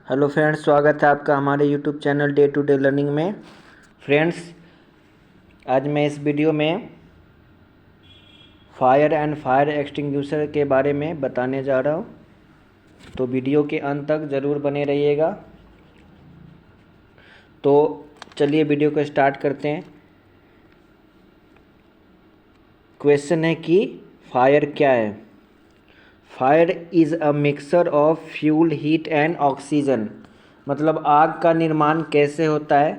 Hello friends, स्वागत है आपका हमारे YouTube channel day to day learning में। फ्रेंड्स, आज मैं इस वीडियो में फायर एंड फायर एक्सटिंग्विशर के बारे में बताने जा रहा हूँ, तो वीडियो के अंत तक ज़रूर बने रहिएगा। तो चलिए वीडियो को स्टार्ट करते हैं। क्वेश्चन है कि फायर क्या है। Fire is a mixer of fuel, heat and oxygen. मतलब आग का निर्माण कैसे होता है।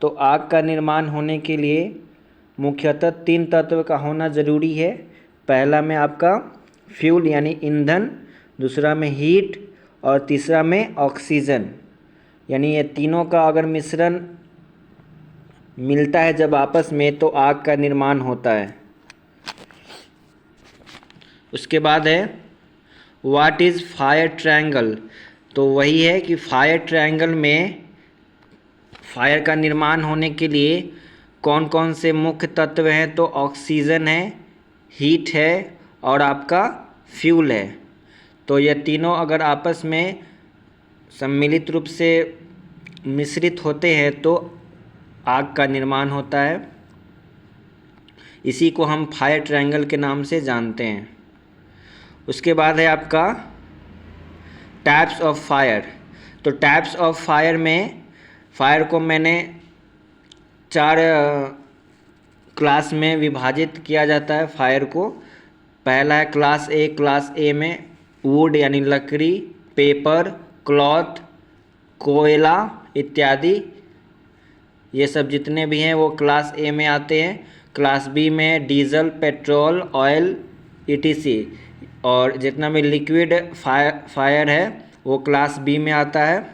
तो आग का निर्माण होने के लिए मुख्यतः 3 तत्व का होना ज़रूरी है। पहला में आपका फ्यूल यानी ईंधन, दूसरा में हीट और तीसरा में ऑक्सीजन। यानी ये तीनों का अगर मिश्रण मिलता है जब आपस में, तो आग का निर्माण होता है। उसके बाद है व्हाट इज़ फायर ट्रायंगल। तो वही है कि फायर ट्रायंगल में फायर का निर्माण होने के लिए कौन कौन से मुख्य तत्व हैं। तो ऑक्सीजन है, हीट है और आपका फ्यूल है। तो ये तीनों अगर आपस में सम्मिलित रूप से मिश्रित होते हैं तो आग का निर्माण होता है। इसी को हम फायर ट्रायंगल के नाम से जानते हैं। उसके बाद है आपका टाइप्स ऑफ फायर। तो टाइप्स ऑफ फायर में फायर को मैंने 4 क्लास में विभाजित किया जाता है फायर को। पहला है क्लास ए। क्लास ए में वुड यानी लकड़ी, पेपर, क्लॉथ, कोयला इत्यादि, ये सब जितने भी हैं वो क्लास ए में आते हैं। क्लास बी में डीजल, पेट्रोल, ऑयल ईटीसी, और जितना भी लिक्विड फायर है वो क्लास बी में आता है।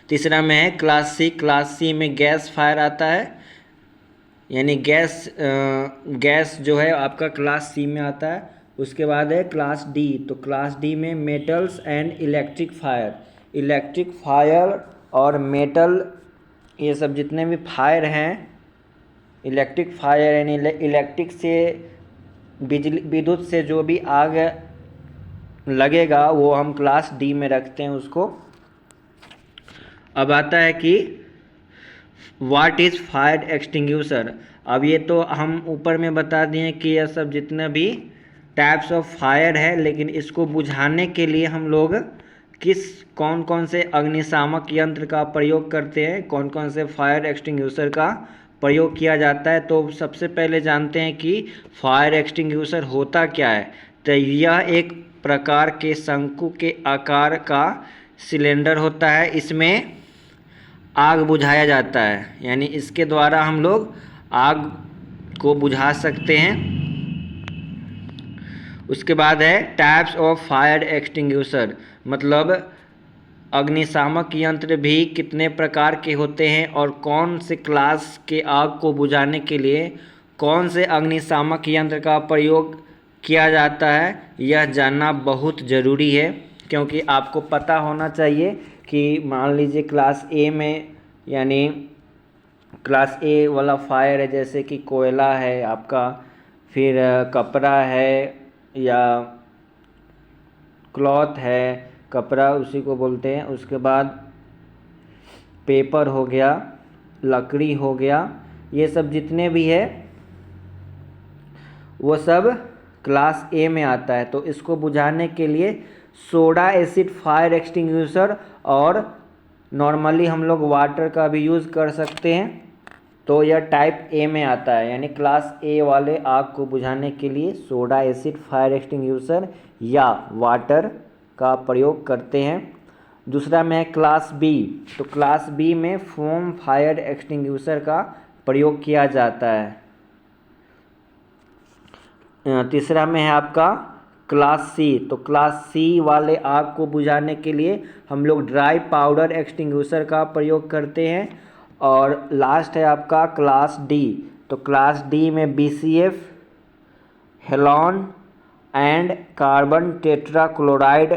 तीसरा में है क्लास सी। क्लास सी में गैस फायर आता है, यानी गैस जो है आपका क्लास सी में आता है। उसके बाद है क्लास डी। तो क्लास डी में metals and electric fire. Electric fire और मेटल, ये सब जितने भी फायर हैं, इलेक्ट्रिक फायर यानी इलेक्ट्रिक से बिजली, विद्युत से जो भी आग लगेगा वो हम क्लास डी में रखते हैं उसको। अब आता है कि व्हाट इज़ फायर एक्सटिंग्विशर। अब ये तो हम ऊपर में बता दिए कि यह सब जितना भी टाइप्स ऑफ फायर है, लेकिन इसको बुझाने के लिए हम लोग कौन कौन से अग्निशामक यंत्र का प्रयोग करते हैं, कौन कौन से फायर एक्सटिंग्विशर का प्रयोग किया जाता है। तो सबसे पहले जानते हैं कि फायर एक्सटिंग्विशर होता क्या है। तो यह एक प्रकार के शंकु के आकार का सिलेंडर होता है। इसमें आग बुझाया जाता है, यानी इसके द्वारा हम लोग आग को बुझा सकते हैं। उसके बाद है टाइप्स ऑफ फायर एक्सटिंग्विशर। मतलब अग्निशामक यंत्र भी कितने प्रकार के होते हैं और कौन से क्लास के आग को बुझाने के लिए कौन से अग्निशामक यंत्र का प्रयोग किया जाता है, यह जानना बहुत ज़रूरी है। क्योंकि आपको पता होना चाहिए कि मान लीजिए क्लास ए में, यानी क्लास ए वाला फायर है, जैसे कि कोयला है आपका, फिर कपड़ा है या क्लॉथ है, कपड़ा उसी को बोलते हैं। उसके बाद पेपर हो गया, लकड़ी हो गया, ये सब जितने भी है वो सब क्लास ए में आता है। तो इसको बुझाने के लिए सोडा एसिड फायर एक्सटिंग्विशर और नॉर्मली हम लोग वाटर का भी यूज़ कर सकते हैं। तो यह टाइप ए में आता है, यानी क्लास ए वाले आग को बुझाने के लिए सोडा एसिड फायर एक्सटिंग्विशर या वाटर का प्रयोग करते हैं। दूसरा में है क्लास बी। तो क्लास बी में फोम फायर एक्सटिंग्विशर का प्रयोग किया जाता है। तीसरा में है आपका क्लास सी। तो क्लास सी वाले आग को बुझाने के लिए हम लोग ड्राई पाउडर एक्सटिंग्विशर का प्रयोग करते हैं। और लास्ट है आपका क्लास डी। तो क्लास डी में BCF, हेलॉन एंड कार्बन टेट्राक्लोराइड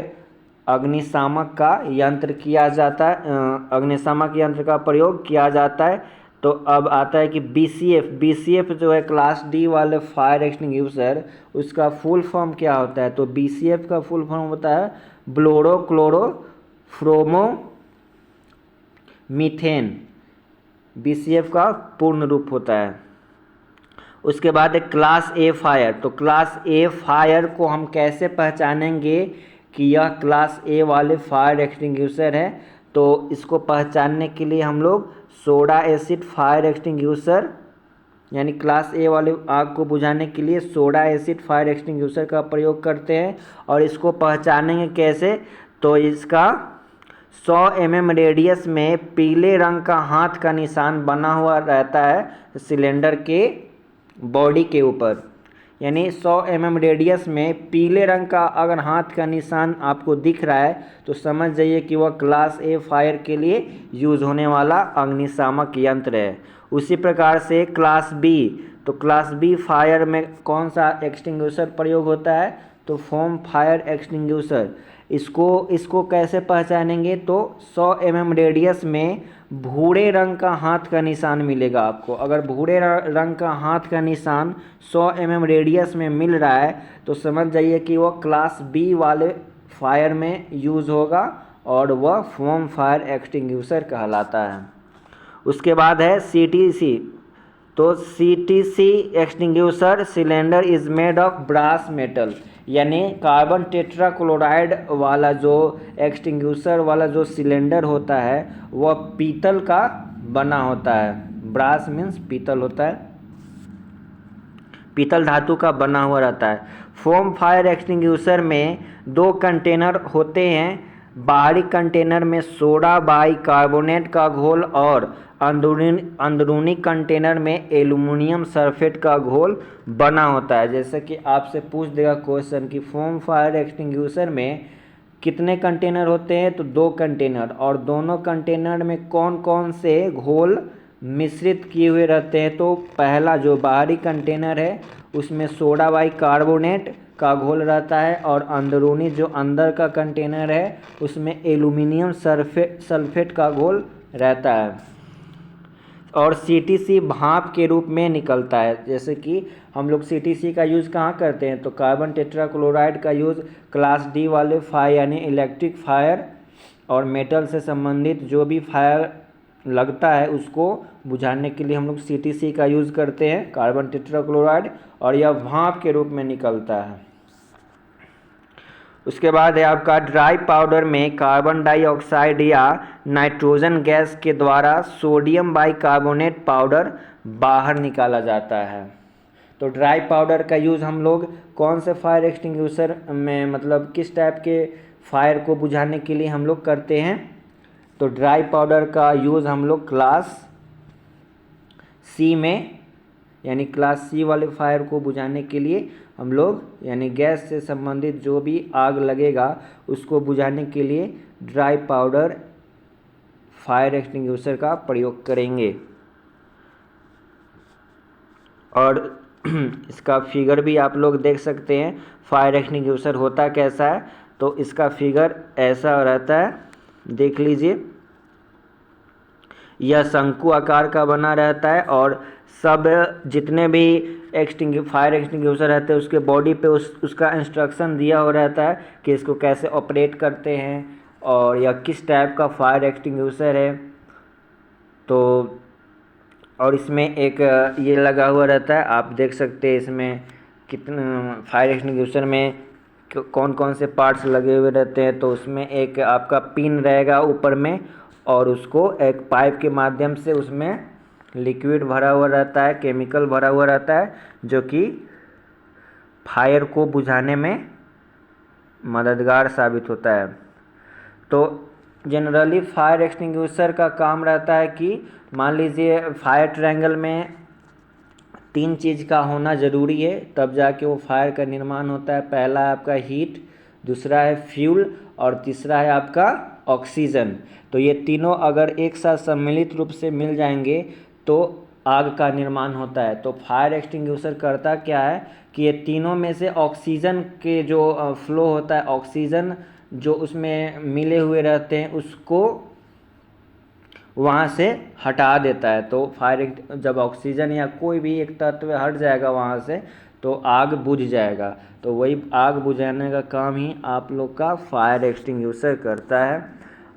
अग्निशामक का यंत्र किया जाता है, अग्निशामक यंत्र का प्रयोग किया जाता है। तो अब आता है कि BCF जो है क्लास डी वाले फायर एक्सटिंग्विशर, उसका फुल फॉर्म क्या होता है। तो BCF का फुल फॉर्म होता है ब्लोरो क्लोरो मीथेन, BCF का पूर्ण रूप होता है। उसके बाद है क्लास ए फायर। तो क्लास ए फायर को हम कैसे पहचानेंगे कि यह क्लास ए वाले फायर एक्सटिंग्विशर है? तो इसको पहचानने के लिए हम लोग सोडा एसिड फायर एक्सटिंग्विशर, यानी क्लास ए वाले आग को बुझाने के लिए सोडा एसिड फायर एक्सटिंग्विशर का प्रयोग करते हैं। और इसको पहचानेंगे कैसे? तो इसका 100 mm रेडियस में पीले रंग का हाथ का निशान बना हुआ रहता है सिलेंडर के बॉडी के ऊपर। यानी 100 mm रेडियस में पीले रंग का अगर हाथ का निशान आपको दिख रहा है तो समझ जाइए कि वह क्लास ए फायर के लिए यूज़ होने वाला अग्निशामक यंत्र है। उसी प्रकार से क्लास बी, तो क्लास बी फायर में कौन सा एक्सटिंग्विशर प्रयोग होता है? तो फोम फायर एक्सटिंग्विशर। इसको कैसे पहचानेंगे? तो 100 mm रेडियस में भूरे रंग का हाथ का निशान मिलेगा आपको। अगर भूरे रंग का हाथ का निशान 100 mm रेडियस में मिल रहा है तो समझ जाइए कि वह क्लास बी वाले फायर में यूज़ होगा और वह फोम फायर एक्सटिंग्विशर कहलाता है। उसके बाद है CTC। तो CTC extinguisher cylinder is made of brass metal, यानी कार्बन टेट्राक्लोराइड वाला जो एक्सटिंग्विशर वाला जो सिलेंडर होता है वह पीतल का बना होता है। ब्रास मीन्स पीतल होता है, पीतल धातु का बना हुआ रहता है। फोम फायर एक्सटिंग्विशर में 2 कंटेनर होते हैं। बाहरी कंटेनर में सोडा बाइकार्बोनेट का घोल और अंदरूनी कंटेनर में एल्युमिनियम सल्फेट का घोल बना होता है। जैसे कि आपसे पूछ देगा क्वेश्चन कि फोम फायर एक्सटिंग्विशर में कितने कंटेनर होते हैं? तो 2 कंटेनर, और दोनों कंटेनर में कौन कौन से घोल मिश्रित किए हुए रहते हैं? तो पहला जो बाहरी कंटेनर है उसमें सोडा बाइकार्बोनेट का घोल रहता है और अंदरूनी जो अंदर का कंटेनर है उसमें एल्युमिनियम सल्फेट का घोल रहता है। और CTC भाप के रूप में निकलता है। जैसे कि हम लोग CTC का यूज़ कहाँ करते हैं? तो कार्बन टेट्राक्लोराइड का यूज़ क्लास डी वाले फायर यानी इलेक्ट्रिक फायर और मेटल से संबंधित जो भी फायर लगता है उसको बुझाने के लिए हम लोग CTC का यूज़ करते हैं, कार्बन टेट्राक्लोराइड, और यह भाप के रूप में निकलता है। उसके बाद है आपका ड्राई पाउडर में कार्बन डाइऑक्साइड या नाइट्रोजन गैस के द्वारा सोडियम बाइकार्बोनेट पाउडर बाहर निकाला जाता है। तो ड्राई पाउडर का यूज़ हम लोग कौन से फायर एक्सटिंग्विशर में, मतलब किस टाइप के फायर को बुझाने के लिए हम लोग करते हैं? तो ड्राई पाउडर का यूज़ हम लोग क्लास सी में, यानी क्लास सी वाले फायर को बुझाने के लिए हम लोग, यानी गैस से संबंधित जो भी आग लगेगा उसको बुझाने के लिए ड्राई पाउडर फायर एक्सटिंग्विशर का प्रयोग करेंगे। और इसका फिगर भी आप लोग देख सकते हैं, फायर एक्सटिंग्विशर होता कैसा है। तो इसका फिगर ऐसा रहता है, देख लीजिए। यह शंकु आकार का बना रहता है और सब जितने भी फायर एक्सटिंग्विशर रहते हैं उसके बॉडी पे उसका इंस्ट्रक्शन दिया हो रहता है कि इसको कैसे ऑपरेट करते हैं और यह किस टाइप का फायर एक्सटिंग्विशर है। तो और इसमें एक ये लगा हुआ रहता है, आप देख सकते हैं इसमें कितने फायर एक्सटिंग्विशर में कौन कौन से पार्ट्स लगे हुए रहते हैं। तो उसमें एक आपका पिन रहेगा ऊपर में और उसको एक पाइप के माध्यम से उसमें लिक्विड भरा हुआ रहता है, केमिकल भरा हुआ रहता है, जो कि फायर को बुझाने में मददगार साबित होता है। तो जनरली फायर एक्सटिंग्विशर का काम रहता है कि मान लीजिए फायर ट्रायंगल में 3 चीज़ का होना ज़रूरी है, तब जाके वो फायर का निर्माण होता है। पहला है आपका हीट, दूसरा है फ्यूल और तीसरा है आपका ऑक्सीजन। तो ये तीनों अगर एक साथ सम्मिलित रूप से मिल जाएंगे तो आग का निर्माण होता है। तो फायर एक्सटिंग्विशर करता क्या है कि ये तीनों में से ऑक्सीजन के जो फ्लो होता है, ऑक्सीजन जो उसमें मिले हुए रहते हैं उसको वहाँ से हटा देता है। तो फायर जब ऑक्सीजन या कोई भी एक तत्व हट जाएगा वहाँ से तो आग बुझ जाएगा। तो वही आग बुझाने का काम ही आप लोग का फायर एक्सटिंग्विशर करता है।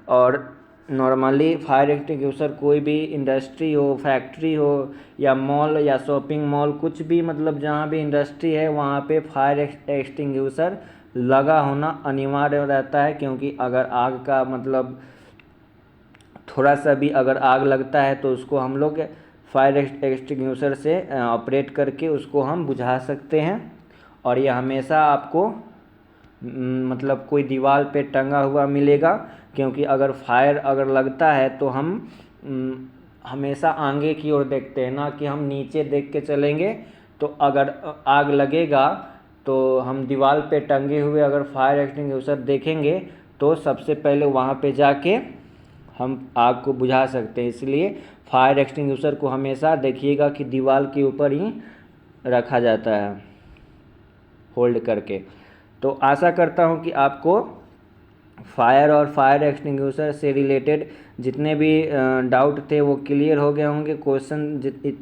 और नॉर्मली फायर एक्सटिंग्विशर कोई भी इंडस्ट्री हो, फैक्ट्री हो या मॉल या शॉपिंग मॉल, कुछ भी मतलब जहाँ भी इंडस्ट्री है वहाँ पे फायर एक्सटिंग्विशर लगा होना अनिवार्य रहता है। क्योंकि अगर आग का मतलब थोड़ा सा भी अगर आग लगता है तो उसको हम लोग फायर एक्सटिंग्विशर से ऑपरेट करके उसको हम बुझा सकते हैं। और यह हमेशा आपको मतलब कोई दीवार पे टंगा हुआ मिलेगा, क्योंकि अगर फायर अगर लगता है तो हम हमेशा आगे की ओर देखते हैं, ना कि हम नीचे देख के चलेंगे। तो अगर आग लगेगा तो हम दीवार पे टंगे हुए अगर फायर एक्सटिंग्विशर देखेंगे तो सबसे पहले वहाँ पे जाके हम आग को बुझा सकते हैं। इसलिए फायर एक्सटिंग्विशर को हमेशा देखिएगा कि दीवार के ऊपर ही रखा जाता है होल्ड करके। तो आशा करता हूँ कि आपको फायर और फायर एक्सटिंग्विशर से रिलेटेड जितने भी डाउट थे वो क्लियर हो गए होंगे। क्वेश्चन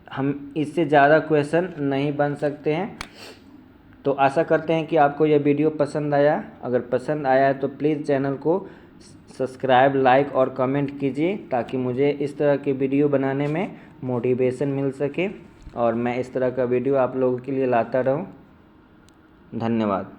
हम इससे ज़्यादा क्वेश्चन नहीं बन सकते हैं। तो आशा करते हैं कि आपको यह वीडियो पसंद आया। अगर पसंद आया है तो प्लीज़ चैनल को सब्सक्राइब, लाइक और कमेंट कीजिए, ताकि मुझे इस तरह के वीडियो बनाने में मोटिवेशन मिल सके और मैं इस तरह का वीडियो आप लोगों के लिए लाता रहूं। धन्यवाद।